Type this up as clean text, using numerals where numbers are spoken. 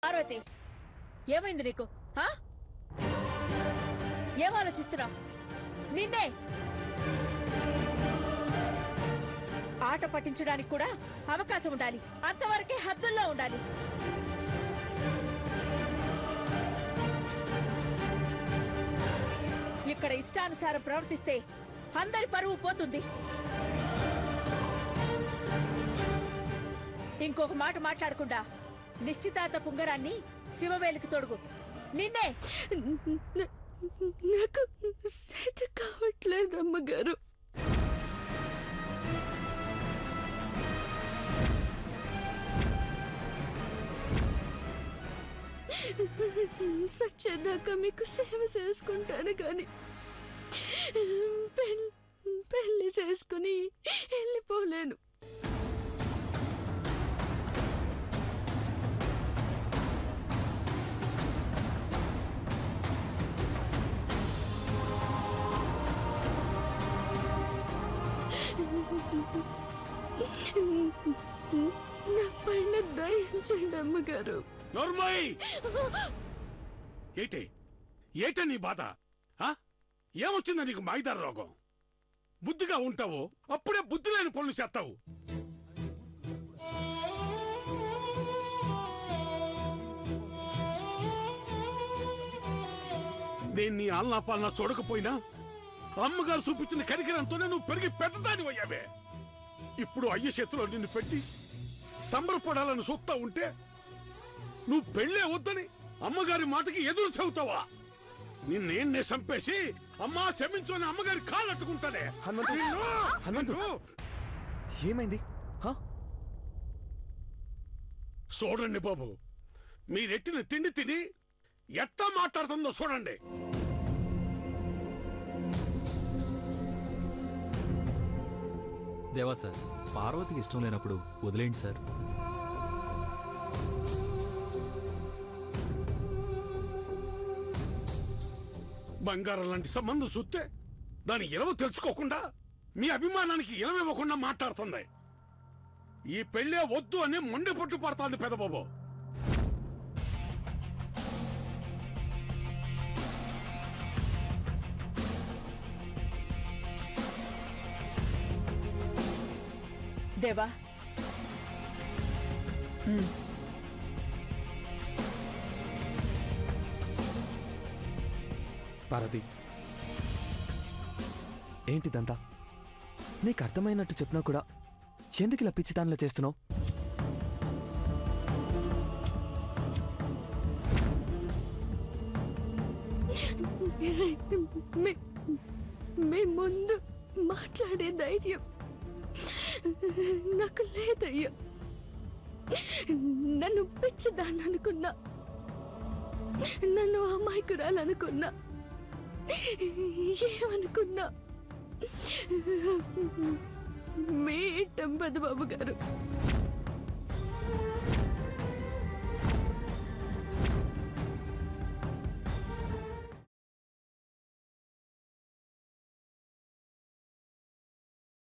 పార్వతి, ఏమైంది నీకు? ఏం ఆలోచిస్తున్నావు? నిన్నే ఆట పట్టించడానికి కూడా అవకాశం ఉండాలి. అంతవరకే హద్దుల్లో ఉండాలి. ఇక్కడ ఇష్టానుసారం ప్రవర్తిస్తే అందరి పరువు పోతుంది. ఇంకొక మాట మాట్లాడకుండా నిశ్చితార్థ పుంగరాన్ని శివవేలికి తొడుగు. నిన్నే. నాకు సేత కావట్లేదు అమ్మగారు. సచ్చేదాకా మీకు సేవ చేసుకుంటాను కానీ పెళ్లి చేసుకుని వెళ్ళిపోలేను. నా పైన దయించండి అమ్మగారు. ఏట నీ బాధ? ఏమొచ్చిందా నీకు? మాయిదారు రోగం. బుద్ధిగా ఉంటావు, అప్పుడే బుద్ధి లేని పనులు చేస్తావు. నేను నీ ఆలనా పాలనా చూడకపోయినా అమ్మగారు చూపించిన కనికరంతోనే నువ్వు పెరిగి పెద్దదాని అయ్యావే. ఇప్పుడు అయ్య చేతిలో నిన్ను పెట్టి సంబరపడాలని చూస్తా ఉంటే నువ్వు పెళ్ళే వద్దని అమ్మగారి మాటకి ఎదురు చెబుతావా? నిన్నే చంపేసి అమ్మా క్షమించు అని అమ్మగారి కాళ్ళు అట్టుకుంటానే. ఏమైంది? చూడండి బాబు, మీరెట్టిన తిండి తిని ఎట్లా మాట్లాడుతుందో చూడండి. దేవా సార్, పార్వతికి ఇష్టం లేనప్పుడు వదిలేండి సార్. బంగారం లాంటి సంబంధం చూస్తే దాని ఇలవ తెలుసుకోకుండా మీ అభిమానానికి ఇలవివ్వకుండా మాట్లాడుతుంది. ఈ పెళ్ళే వద్దు అని మొండి పొట్టు పడుతుంది పెదబాబు. దేవా, పార్వతి, ఏంటిదంతా? నీకు అర్థమైనట్టు చెప్పినా కూడా ఎందుకు ఇలా పిచ్చిదానిలో చేస్తున్నావు? మీ ముందు మాట్లాడే ధైర్యం నాకు లేదయ్యా. నన్ను పిచ్చిదాన్ని అనుకున్నా, నన్ను అమాయకురాలనుకున్నా, ఏమనుకున్నా మీ ఇట్టం పెద్దబాబు గారు.